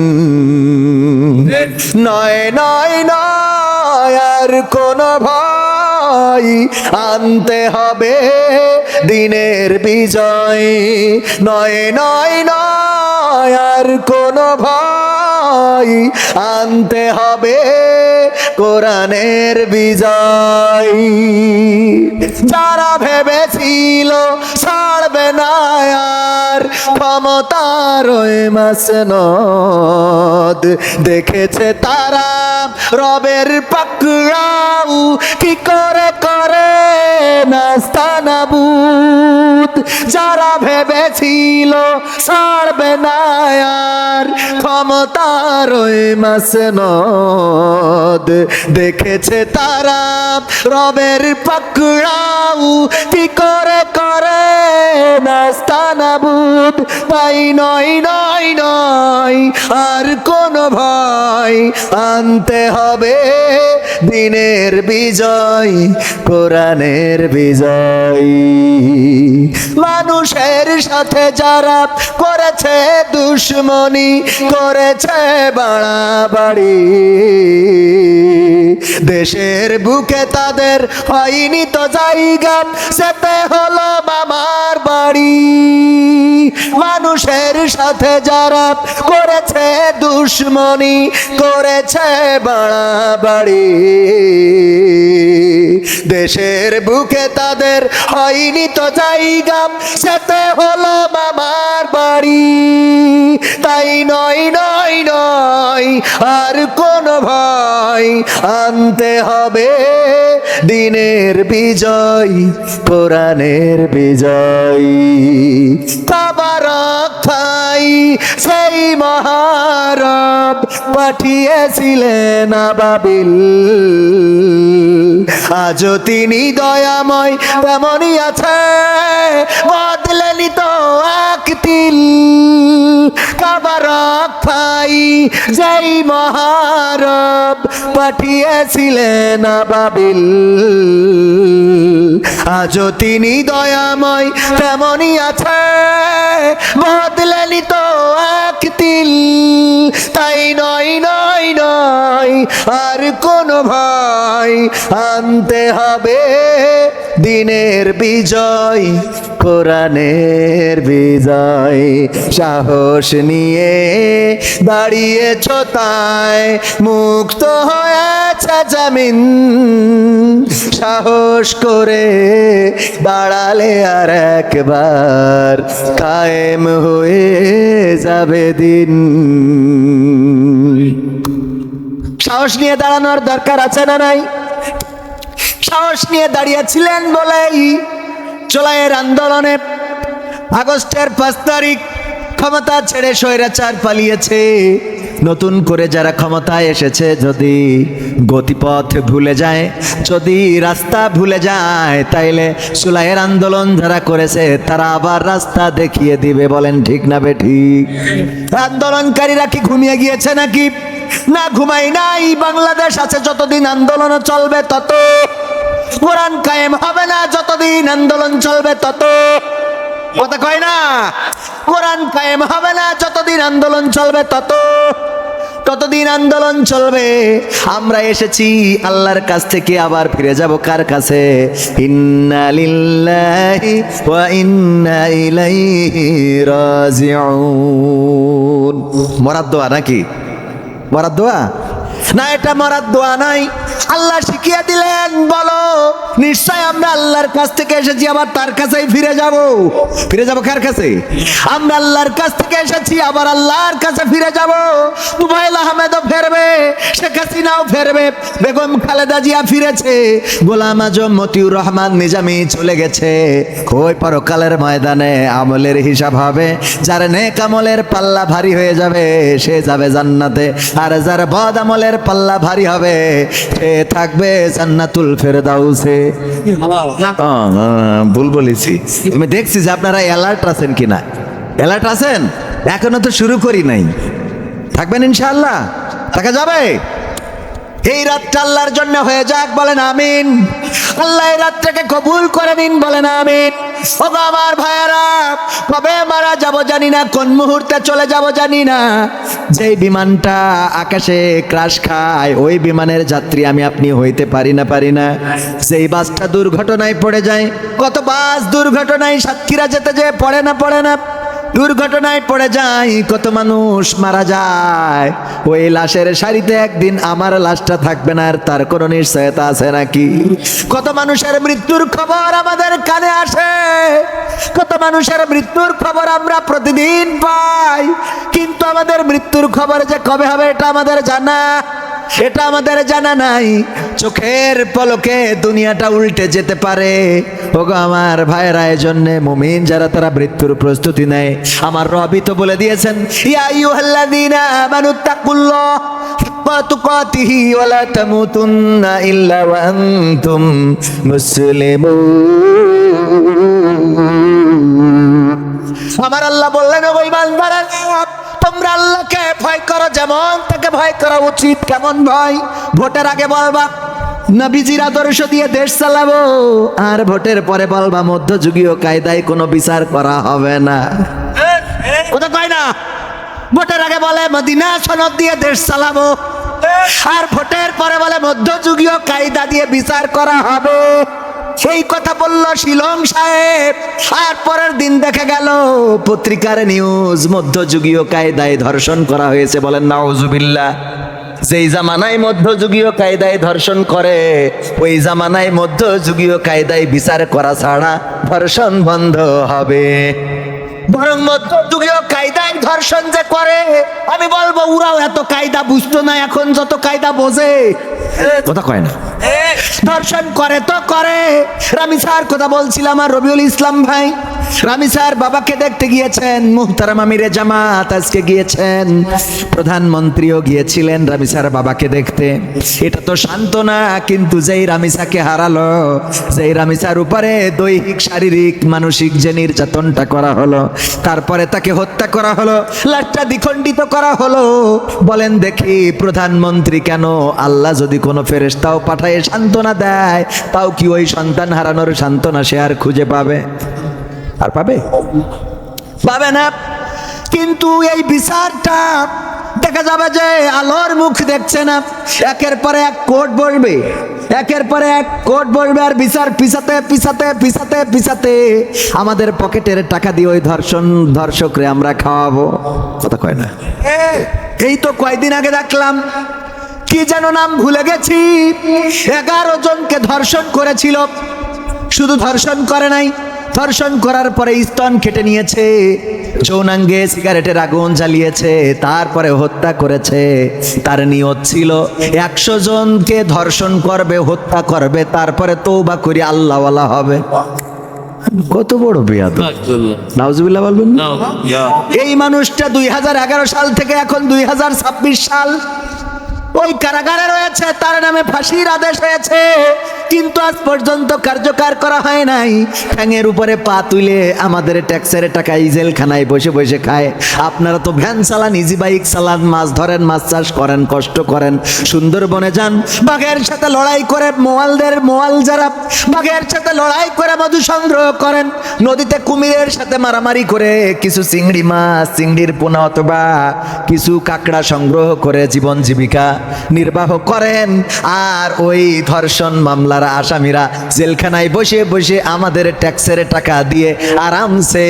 নয় নয় নয় আর কোনো ভয়, আনতে হবে দিনের বিজয়। নয় নয় নয় আর কোনো ভয়, আনতে হবে কোরআনের বিজয়। যারা ভেবেছিল ছাড়বে না আর ক্ষমতার ওই মাসনদ, দেখেছে তারা রবের পাকড়াও কি করে করে নাস্তানাবুদ। যারা ভেবেছিল ছাড়বে না আর ক্ষমতার ওই মাসনদ, দেখেছে তারা রবের পাকড়াও কি করে করে নাস্তানাবুদ, তাই নয় নয় নয় আর কোন ভয়, আনতে হবে দিনের বিজয়, কোরআনের বিজয়। মানুষের সাথে যারা করেছে দুশ্মনী, করেছে বাড়াবাড়ি, দেশের বুকে তাদের হয়নি তো জায়গা, সেতে হলো মামার বাড়ি। মানুষের সাথে যারা করেছে দুশ্মনী, করেছে বাড়াবাড়ি, দেশের বুকে তাদের হয়নি তো জায়গা, সেতে হলো মামার বাড়ি। তাই নয় নয় নয় আর কোন ভয়, আনতে হবে দিনের বিজয়, কোরআনের বিজয়। তাবারক ভাই সেই মহারব পাঠিয়েছিলেন আবাবিল, আজও তিনি দয়াময় তেমনই আছে, বদলেনি তো এক তিল। তাবারক ভাই যেই মহারব পাঠিয়েছিলেন আবাবিল, আজও তিনি দয়াময় তেমনই আছে, বদলেনি তো এক তিল। তাই নয় নয় নয় আর কোন ভয়, আনতে হবে দিনের বিজয়, কোরআনের বিজয়। সাহস নিয়ে দাঁড়িয়েছ তাই মুক্ত হয়েছে জমিন, সাহস করে দাঁড়ালে আর একবার কায়েম হয়ে যাবে দিন। সাহস নিয়ে দাঁড়ানোর দরকার আছে না নাই? সাহস নিয়ে দাঁড়িয়েছিলেন বলেই জুলাইয়ের আন্দোলনে আগস্টের 5 তারিখ ক্ষমতা ছেড়ে স্বৈরাচার পালিয়েছে। নতুন করে যারা ক্ষমতায় এসেছে যদি গতিপথ ভুলে যায়, যদি রাস্তা ভুলে যায়, তাইলে জুলাইয়ের আন্দোলন যারা করেছে তারা আবার রাস্তা দেখিয়ে দিবে। বলেন ঠিক না বেঠিক? আন্দোলনকারীরা কি ঘুমিয়ে গিয়েছে নাকি? না, ঘুমাই নাই। বাংলাদেশ আছে যতদিন আন্দোলন চলবে তত, কোরআন কায়েম হবে না যতদিন আন্দোলন চলবে তত। কথা কয় না? কোরআন কায়েম হবে না যতদিন আন্দোলন চলবে তত, ততদিন আন্দোলন চলবে। আমরা এসেছি আল্লাহর কাছ থেকে, আবার ফিরে যাব কার কাছে? ইন্না লিল্লাহি ওয়া ইন্না ইলাইহি রাজিউন। মরার দোয়া নাকি? মরার দোয়া না, এটা মরার দোয়া নাই। আল্লাহ শিখিয়ে দিলেন, বলো নিশ্চয় আমরা আল্লাহর কাছ থেকে এসেছি, আবার তার কাছেই ফিরে যাব। ফিরে যাব কার কাছে? আমরা আল্লাহর কাছ থেকে এসেছি, আবার আল্লাহর কাছে ফিরে যাব। তুফাইল আহমেদও ফেরবে, শেখ হাসিনাও ফেরবে, বেগম খালেদা জিয়া ফিরেছে, গোলাম আজম মতিউর রহমান নিজামী চলে গেছে। ওই পরকালের ময়দানে আমলের হিসাব হবে। যার নেক আমলের পাল্লা ভারী হয়ে যাবে সে যাবে জান্নাতে, আর যার বদ আমলের পাল্লা ভারী হবে সে থাকবে জান্নাতুল ফেরদাউসে। ভুল বলেছি। আমি দেখছি যে আপনারা অ্যালার্ট আছেন কিনা। অ্যালার্ট আছেন? এখনো তো শুরু করি নাই। থাকবেন ইনশাআল্লাহ? থাকা যাবে? এই রাতটা আল্লাহর জন্য হয়ে যাক, বলেন আমিন। আল্লাহ এই রাতটাকে কবুল করে নিন, বলেন আমিন। ও আমার ভাইয়েরা, কবে মারা যাব জানি না, কোন মুহূর্তে চলে যাব জানি না। যেই বিমানটা আকাশে ক্রাশ খায় ওই বিমানের যাত্রী আমি আপনি হইতে পারি না। যেই বাসটা দুর্ঘটনায় পড়ে যায়, কত বাস দুর্ঘটনায় সাতক্ষীরা যেতে যে পড়ে না, দুর্ঘটনায় পড়ে যায়, কত মানুষ মারা যায়। ওই লাশের সারিতে একদিন আমার লাশটা থাকবে না, আর তার কোনো নিশ্চয়তা আছে নাকি? কত মানুষের মৃত্যুর খবর আমাদের কানে আসে, কত মানুষের মৃত্যুর খবর আমরা প্রতিদিন পাই, কিন্তু আমাদের মৃত্যুর খবর যে কবে হবে এটা আমাদের জানা নাই। চোখের পলকে দুনিয়াটা উল্টে যেতে পারে। ওগো আমার ভাইয়েরা, এজন্য মুমিন যারা তারা মৃত্যুর প্রস্তুতি নেয়। আমার রবি তো বলে দিয়েছেন, ইয়া আইয়ুহাল্লাযীনা আমানুত্তাকুল্লাহ হাক্কা তুকাতিহি ওয়া লা তামুতুন্না ইল্লা ওয়া আনতুম মুসলিমুন। আমার আল্লাহ বললেন, ও ইমানদারেরা, তোমরা আল্লাহকে ভয় করো যেমন তাকে ভয় করা উচিত। কেমন ভয়? ভোটের আগে বলবা নবীজির আদর্শ দিয়ে দেশ চালাবো, আর ভোটের পরে বলবা মধ্যযুগীয় কায়দায় কোনো বিচার করা হবে না। কথা কয় না? ভোটের আগে বলে মদিনা সনদ দিয়ে দেশ চালাবো, আর ভোটের পরে বলে মধ্যযুগীয় কায়দা দিয়ে বিচার করা হবে। সেই কথা বলল শিলং সাহেব, আর পরের দিন দেখা গেল পত্রিকার নিউজ, মধ্যযুগীয় কায়দায় ধর্ষণ করা হয়েছে। বলেন নাউজুবিল্লাহ। যেই জামানায় মধ্যযুগীয় কায়দায় ধর্ষণ করে, ওই জামানায় মধ্যযুগীয় কায়দায় বিচার করা ছাড়া ধর্ষণ বন্ধ হবে। বরং মধ্যযুগীয় কায়দায় ধর্ষণ যে করে, আমি বলবো ওরাও এত কায়দা বুঝতো না, এখন যত কায়দা বোঝে। কথা কয় না? ধর্ষণ করে তো করে। রামি স্যার কথা বলছিলাম, আর রবিউল ইসলাম ভাই, রামি স্যার বাবাকে দেখতে গিয়েছেন, মুহতারাম আমিরে জামাত আজকে গিয়েছেন, প্রধানমন্ত্রীও গিয়েছিলেন রামি স্যার বাবাকে দেখতে। এটা তো সান্ত্বনা, কিন্তু যেই রামিসাকে হারালো, যেই রামিসার উপরে দৈহিক শারীরিক মানসিক যে নির্যাতনটা করা হলো, তারপরে তাকে হত্যা করা হলো, লাশটা দ্বিখণ্ডিত করা হলো। বলেন দেখি প্রধানমন্ত্রী কেন, আল্লাহ যদি কোনো ফেরেশতাও পাঠায় সান্ত্বনা দেয়, তাও কি ওই সন্তান হারানোর সান্ত্বনা সে আর খুঁজে পাবে? আর পাবে? পাবে না। কিন্তু এই বিচারটা দেখা যাবে যে আলোর মুখ দেখছে না, একের পরে এক কোর্ট বসবে, একের পরে এক কোর্ট বসবে, আর বিচার পিছাতে পিছাতে পিছাতে পিছাতে আমাদের পকেটের টাকা দিয়ে ওই ধর্ষকরে আমরা খাওয়াবো। কথা কয় না? এই তো কয়দিন আগে দেখলাম, কি যেন নাম ভুলে গেছি, 11 জনকে ধর্ষণ করেছিল। শুধু ধর্ষণ করে নাই, ধর্ষণ করার পরে স্তন কেটে নিয়েছে, যৌনাঙ্গে সিগারেটের আগুন জ্বালিয়েছে, তারপরে হত্যা করেছে। তার নিয়ত ছিল 100 জনকে ধর্ষণ করবে, হত্যা করবে, তারপরে তওবা করে আল্লাহওয়ালা হবে। কত বড় বেয়াদব! নাউজুবিল্লাহ বলবেন না? এই মানুষটা 2011 সাল থেকে এখন 2026 সাল ওই কারাগারে রয়েছে, তার নামে ফাঁসির আদেশ হয়েছে, কিন্তু আজ পর্যন্ত কার্যকর করা হয় নাই। ঠ্যাঙের উপরে পা তুলে আমাদের ট্যাক্সের টাকায় জেলখানায় বসে বসে খায়। আপনারা তো ভ্যান চালান, ইজি বাইক চালান, মাছ ধরেন, মাছ চাষ করেন, কষ্ট করেন, সুন্দরবনে যান, বাঘের সাথে লড়াই করে, মোয়াল যারা বাঘের সাথে লড়াই করে মধু সংগ্রহ করেন, নদীতে কুমিরের সাথে মারামারি করে কিছু চিংড়ি মাছ, চিংড়ির পোনা অথবা কিছু কাঁকড়া সংগ্রহ করে জীবন জীবিকা নির্বাহ করেন। আর ওই ধর্ষণ মামলার আসামিরা জেলখানায় বসে বসে আমাদের ট্যাক্সের টাকা দিয়ে আরামসে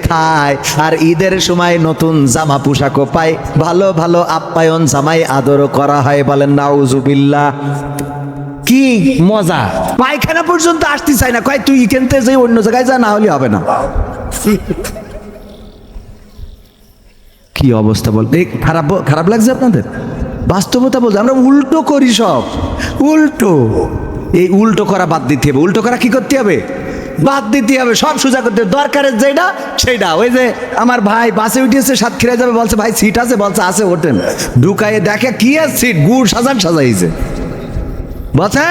খায়, আর ঈদের সময় নতুন জামা পোশাকও পায়, ভালো ভালো আপ্যায়ন, জামাই আদরও করা হয়। বলেন নাউজুবিল্লাহ। কি মজা! পায়খানা পর্যন্ত আসতে চায় না, কয় তুই এখানতে যে অন্য জায়গায় যা, না হলে হবে না। কি অবস্থা বল! খারাপ লাগছে আপনাদের? বাস্তবতা বলতে আমরা উল্টো করি, সব উল্টো। এই উল্টো করা বাদ দিতে হবে। উল্টো করা কি করতে হবে? বাদ দিতে হবে, সব সোজা করতে হবে। দরকারের যেটা সেইটা। ওই যে আমার ভাই বাসে উঠিয়েছে, সাতক্ষীরায় যাবে, বলছে ভাই সিট আছে, বলছে আছে, ওঠেন। ঢুকাইয়ে দেখে কি আর সিট, গুড় সাজাইছে। বলছে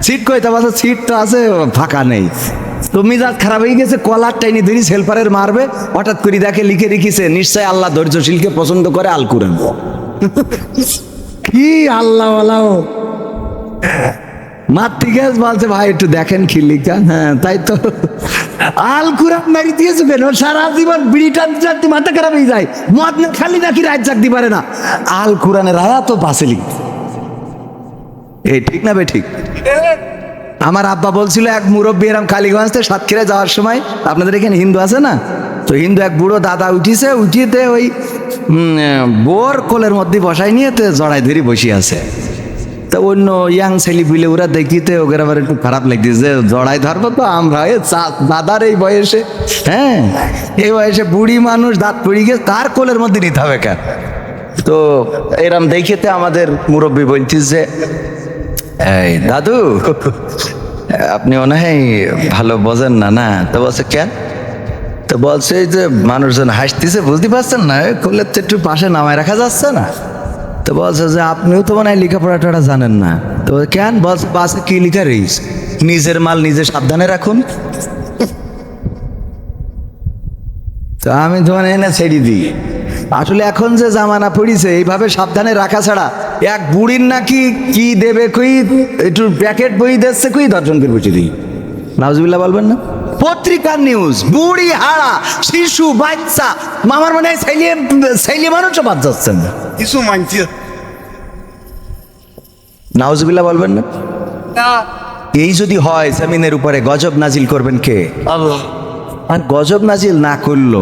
সিট কই? তা বলছে সিট তো আছে, ফাঁকা নেই। তো মিজাজ খারাপ হয়ে গেছে, কলার টাইনি ধরি হেল্পারের মারবে, হঠাৎ করে দেখে লিখে রেখেছে, নিশ্চয় আল্লাহ ধৈর্যশীলকে পছন্দ করে, আল কুরআন। কি আল্লাহ মার থেকে বলছে ভাই একটু দেখেন কি লিখা। হ্যাঁ তাই তো, আল কুরআন মারি দিয়েছে কেন? সারা জীবন বিড়ি টানতে মাথা খারাপ হয়ে যায়, মদ না খালি নাকি রাত জাগতে পারে না, আল কুরআনের আয়াত পাশে লিখ। এই ঠিক না বে? ঠিক। আমার আব্বা বলছিল, এক মুরব্বী এরম কালীগঞ্জ থেকে সাতক্ষীরা যাওয়ার সময়, আপনাদের এখানে হিন্দু আছে না, তো হিন্দু এক বুড়ো দাদা উঠিতে ওই বোর কোলের মধ্যে বসাই নিয়ে তো জড়াই ধরে বসে আছে। তো অন্য ইয়াং ছেলে বুলে ওরা দেখিতে ওদের আবার একটু খারাপ লাগতেছে, জড়াই ধরবো তো আমরা দাদার এই বয়সে, হ্যাঁ এই বয়সে বুড়ি মানুষ দাঁত পড়ে গেছে, তার কোলের মধ্যে নিতে হবে কেন? তো এরম দেখিতে আমাদের মুরব্বী বলতেছে, এই দাদু আপনি মনে হয় ভালো বোঝেন না। না তো বলছে কেন? তো বলছে এই যে মানুষজন হাসতেছে, বুঝতে পারছেন না, কোলের তো একটু পাশে নামায় রাখা যাচ্ছে না। তো বলছে যে আপনিও তো মনে হয় লেখাপড়া টোড়া জানেন না। তো কেন? বলছে বাসে কি লেখা রয়েছে, নিজের মাল নিজে সাবধানে রাখুন। তো আমি তোমার এনে ছেড়ে দিই। আসলে এখন যে জামানা পড়িছে এইভাবে সাবধানে রাখা ছাড়া এক বুড়ির নাকি কি দেবে কই একটু প্যাকেট বই দিচ্ছে কই দর্শন করে বসে দিই। নাউজুবিল্লাহ বলবেন না? পত্রিকার নিউজ, বুড়ি হারা শিশু বাচ্চা, আমার মনে হয় ছেলে মানুষও বাদ যাচ্ছেন না। কিছু মানছি নাউজুবিল্লাহ বলবেন না? এই যদি হয় জমিনের উপরে গজব নাজিল করবেন কে? আল্লাহ। আর গজব নাজিল না করলো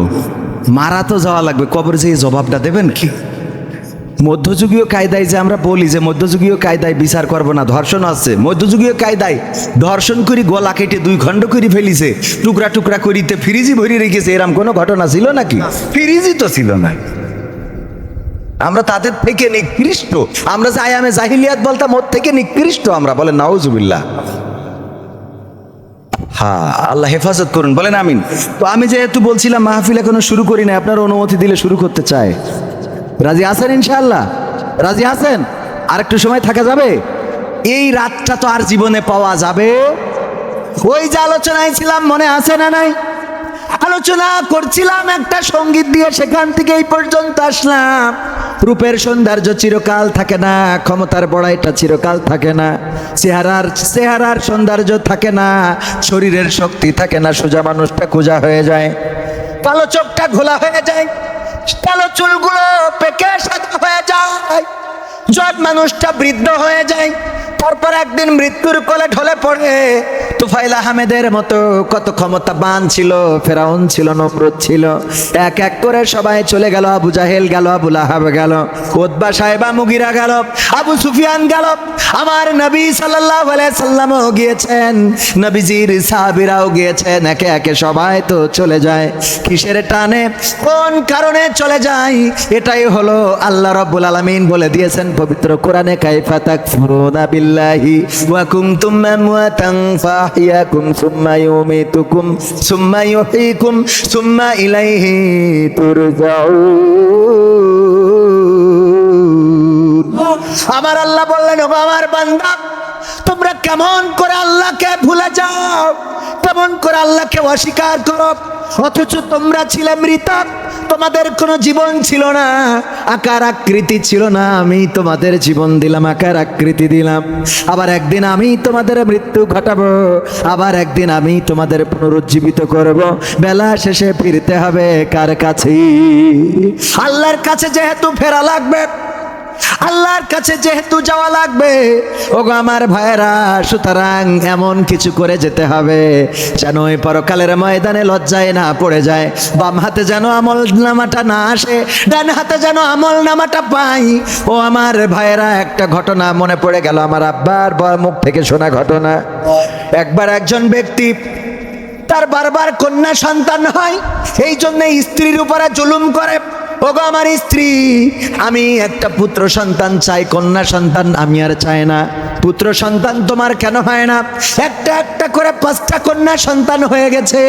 মারা তো যাওয়া লাগবে, কবর যে জবাবটা দেবেন কি? মধ্যযুগীয় কায়দায় যে আমরা বলি যে মধ্যযুগীয় কায়দায় বিচার করবো না, ধর্ষণ আছে, মধ্যযুগীয় কায়দায় ধর্ষণ করি গলা কেটে 2 খণ্ড করে ফেলিছে, টুকরা টুকরা করিতে ফ্রিজি ভরি রেখেছে, এরম কোনো ঘটনা ছিল নাকি? ফ্রিজি তো ছিল না। আমরা তাদের থেকে নিকৃষ্ট, আমরা যে আয়ামে জাহিলিয়াত বলতাম ওর থেকে নিকৃষ্ট আমরা, বলেন নাউজুবিল্লাহ। হ্যাঁ, আল্লাহ হেফাজত করুন, বলেন আমিন। তো আমি যেহেতু বলছিলাম মাহফিল এখনো শুরু করি না, আপনার অনুমতি দিলে শুরু করতে চাই। রাজি আছেন ইনশাআল্লাহ? রাজি আছেন? আর একটু সময় থাকা যাবে? এই রাতটা তো আর জীবনে পাওয়া যাবে। ওই যে আলোচনায় ছিলাম মনে আছে না নাই? আলোচনা করছিলাম একটা সঙ্গীত দিয়ে, সেখান থেকে এই পর্যন্ত আসলাম। রূপের সৌন্দর্য চিরকাল থাকে না, ক্ষমতার বড়াইটা চিরকাল থাকে না, চেহারার সৌন্দর্য থাকে না, শরীরের শক্তি থাকে না, সোজা মানুষটা খোঁজা হয়ে যায়, কালো চোখটা ঘোলা হয়ে যায়, কালো চুলগুলো পেকে সাদা হয়ে যায়, জট মানুষটা বৃদ্ধ হয়ে যায়। তারপর একদিন মৃত্যুর কোলে ঢলে পড়ে। তুফাইল আহমেদের মতো কত ক্ষমতাবান ছিল, ফেরাউন ছিল, নমরুদ ছিল, এক এক করে সবাই চলে গেল। আবু জাহেল গেল, আবু লাহাব গেল, উতবা সাহেবা মুগিরা গেল, আবু সুফিয়ান গেল, আমার নবী সাল্লাল্লাহু আলাইহি সাল্লামও গিয়েছেন, নবীজির সাহাবীরাও গিয়েছেন, একে একে সবাই তো চলে যায়। কিসের টানে, কোন কারণে চলে যায়? এটাই হলো আল্লাহ রাব্বুল আলামিন বলে দিয়েছেন পবিত্র কোরআনে, কাইফা তাকফুরুনা বিল্লাহি ওয়া কুনতুম আমওয়াতান ফাহিয়াকুম সুম্মা ইউমিতুকুম সুম্মা ইউহয়িকুম সুম্মা ইলাইহি তুরজাউন। আমার আল্লাহ বললেন, ও আমার বান্দা, তোমরা কেমন করে আল্লাহকে ভুলে যাও, কেমন করে আল্লাহকে অস্বীকার করো, অথচ তোমরা ছিলে মৃত, তোমাদের কোনো জীবন ছিল না, আকার আকৃতি ছিল না, আমি তোমাদের জীবন দিলাম, আকার আকৃতি দিলাম। আবার একদিন আমি তোমাদের মৃত্যু ঘটাবো, আবার একদিন আমি তোমাদের পুনরুজ্জীবিত করব। বেলা শেষে ফিরতে হবে কার কাছে? আল্লাহর কাছে যেহেতু ফেরা লাগবে, আল্লাহর কাছে যেহেতু যাওয়া লাগবে, ওগো আমার ভাইরা, সুতরাং এমন কিছু করে যেতে হবে যেন ওই পরকালের ময়দানে লজ্জায় না পড়ে যায়। বাম হাতে যেন আমল নামাটা না আসে, ডান হাতে যেন আমল নামাটা পাই। ও আমার ভাইরা, একটা ঘটনা মনে পড়ে গেল, আমার আব্বার মুখ থেকে শোনা ঘটনা। একবার একজন ব্যক্তি, তার বারবার কন্যা সন্তান হয়, এই জন্য স্ত্রীর উপরে জুলুম করে। ওগো আমার স্ত্রী, আমি একটা পুত্র সন্তান চাই, কন্যা সন্তান আমি আর চাই না। পুত্র সন্তান তোমার কেন হয় না? একটা একটা করে 5টা কন্যা সন্তান হয়ে গেছে।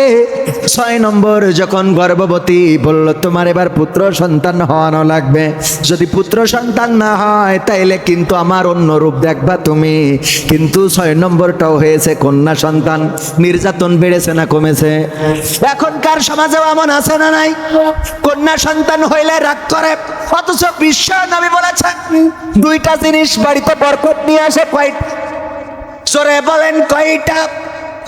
6 নম্বর যখন গর্ভবতী, বলল তোমার এবার পুত্র সন্তান হওয়ানো লাগবে, যদি পুত্র সন্তান না হয় তাইলে কিন্তু আমার অন্য রূপ দেখবা তুমি। কিন্তু 6 নম্বরটাও হয়েছে কন্যা সন্তান। নির্যাতন বেড়েছে না কমেছে? এখনকার সমাজেও এমন আছে না নাই? কন্যা সন্তান হইলে রাগ করে, অথচ বিশ্ব নবী বলেছেন 2টা জিনিস বাড়িতে বরকত নিয়ে আসে। কয়টা? জোরে বলেন কয়টা?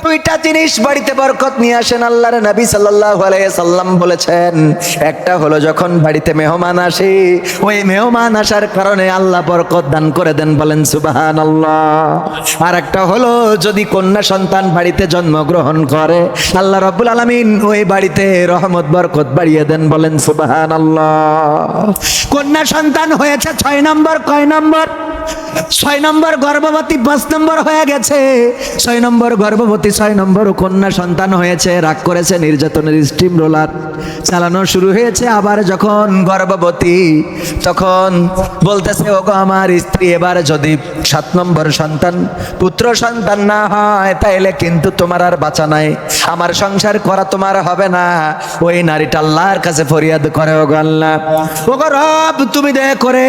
2টা জিনিস বাড়িতে বরকত নিয়ে আসেন আল্লাহর নবী সাল্লাল্লাহু আলাইহি সাল্লাম বলেছেন। একটা হলো যখন বাড়িতে মেহমান আসে, ওই মেহমান আসার কারণে আল্লাহ বরকত দান করে দেন, বলেন সুবহানাল্লাহ। আর একটা হলো যদি কন্যা সন্তান বাড়িতে জন্মগ্রহণ করে, আল্লাহ রাব্বুল আলামিন ওই বাড়িতে রহমত বরকত বাড়িয়ে দেন, বলেন সুবহানাল্লাহ। কন্যা সন্তান হয়েছে 6 নম্বর। কয় নম্বর? 6 নম্বর গর্ভবতী, 5 নম্বর হয়ে গেছে। 6 নম্বর গর্ভবতী, 6 নম্বর কন্যা সন্তান হয়েছে। রাগ করেছে, নির্যাতনের স্টিম রোলার চালানো শুরু হয়েছে। আবার যখন গর্ভবতী, তখন বলতেছে, ওগো আমার স্ত্রী, এবার যদি 7 নম্বর সন্তান পুত্র সন্তান না হয় তাইলে কিন্তু তোমার আর বাঁচা নাই, আমার সংসার করা তোমার হবে না। ওই নারীটা আল্লাহর কাছে ফরিয়াদ করে, ওগো আল্লাহ, ওগো রব, তুমি দয়া করে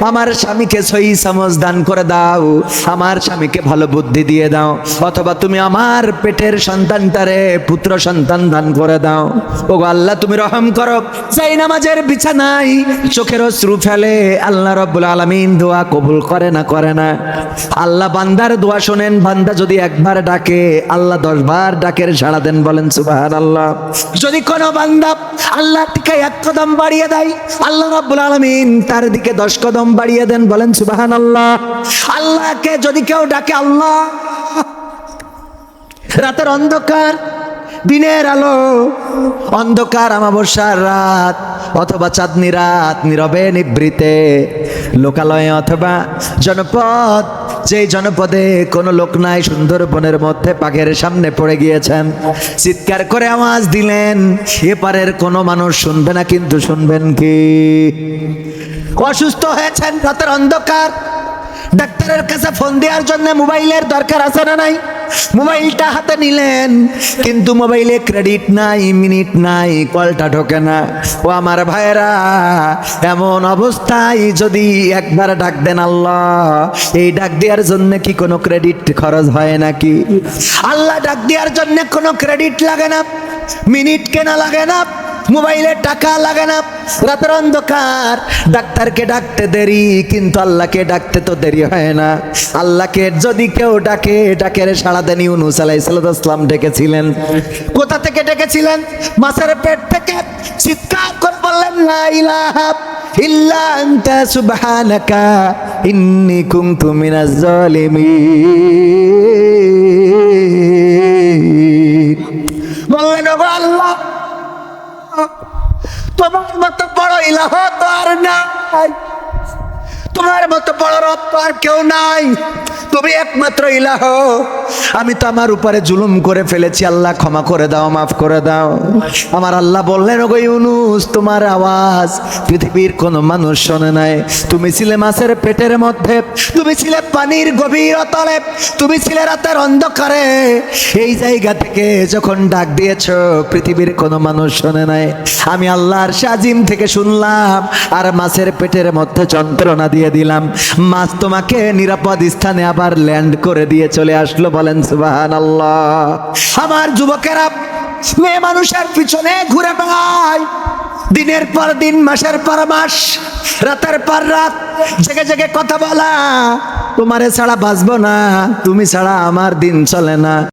আমার স্বামীকে সহি সমঝ দান করে দাও, আমার স্বামীকে ভালো বুদ্ধি দিয়ে দাও, অথবা তুমি আমার আমার পেটের সন্তানটারে পুত্র সন্তান দান করে দাও। ও গো আল্লাহ তুমি রহম করো। যেই নামাজের বিছানায় চোখের অশ্রু ফেলে আল্লাহ রাব্বুল আলামিন দোয়া কবুল করে না। আল্লাহ বান্দার দোয়া শোনেন। বান্দা যদি একবার ডাকে আল্লাহ 10 বার ডাকের সাড়া দেন, বলেন সুবহানাল্লাহ। যদি কোনো বান্দা আল্লাহর দিকে 1 কদম বাড়িয়ে দেয় আল্লাহ রাব্বুল আলামিন তার দিকে 10 কদম বাড়িয়ে দেন, বলেন সুবহানাল্লাহ। আল্লাহকে যদি কেউ ডাকে আল্লাহ, রাতের অন্ধকার দিনের আলো, অন্ধকার অমাবস্যার রাত অথবা চাঁদনি রাত, নীরবে নিভৃতে, লোকালয়ে অথবা জনপদ, যেই জনপদে কোনো লোক নাই, সুন্দরবনের মধ্যে বাঘের সামনে পড়ে গিয়েছেন, চিৎকার করে আওয়াজ দিলেন, এপারের কোনো মানুষ শুনবে না, কিন্তু শুনবেন কি? অসুস্থ হয়েছেন, রাতের অন্ধকার, ডাক্তারের কাছে ফোন দেওয়ার জন্য মোবাইলের দরকার আছে না নাই? মোবাইলটা হাতে নিলেন, কিন্তু মোবাইলে ক্রেডিট নাই, মিনিট নাই, কলটা ঢোকে না। ও আমার ভাইরা, এমন অবস্থায় যদি একবার ডাক দেন আল্লাহ, এই ডাক দেওয়ার জন্য কি কোনো ক্রেডিট খরচ হয় নাকি? আল্লাহ ডাক দেওয়ার জন্য কোনো ক্রেডিট লাগে না, মিনিট কেনা লাগে না, মোবাইলে টাকা লাগে না। রাতের অন্ধকার, ডাক্তারকে ডাকতে দেরি, কিন্তু আল্লাহকে ডাকতে তো দেরি হয় না। আল্লাহকে যদি কেউ ডাকে, ডাকের সাড়া দেন। ইউনূস আলাইহিস সালাম ডেকেছিলেন, কোথা থেকে ডেকেছিলেন? মাছের পেট থেকে। চিৎকার করে বললেন, লা ইলাহা ইল্লা আনতা সুবহানাকা ইন্নী কুনতু মিনাজ জালিমিন। বললেন, ওগো আল্লাহ, তোমার মতো বড় ইলাহ তো আর নাই, তোমার মতো বড় রব তো আর কেউ নাই, তুমি একমাত্র ইলাহ। আমি তো আমার উপরে জুলুম করে ফেলেছি, আল্লাহ ক্ষমা করে দাও, মাফ করে দাও। আমার আল্লাহ বললেন, ওগো ইউনূস, তোমার আওয়াজ পৃথিবীর কোনো মানুষ শোনে নাই। তুমি ছিলে মাছের পেটের মধ্যে, তুমি ছিলে পানির গভীর তলে, তুমি ছিলে রাতের অন্ধকারে। এই জায়গা থেকে যখন ডাক দিয়েছো, পৃথিবীর কোনো মানুষ শোনে নাই। আমি আল্লাহর শাজিম থেকে শুনলাম, আর মাছের পেটের মধ্যে যন্ত্রণা দিয়ে দিলাম। মাছ তোমাকে নিরাপদ স্থানে আবার ল্যান্ড করে দিয়ে চলে আসলো, বলেন সুবহানাল্লাহ। আমার যুবকেরা মেয়ে মানুষের পিছনে ঘুরে বেড়ায়, দিনের পর দিন, মাসের পর মাস, রাতের পর রাত, জেগে জেগে কথা বলা। তোমারে ছাড়া বাঁচবো না, তুমি ছাড়া আমার দিন চলে না।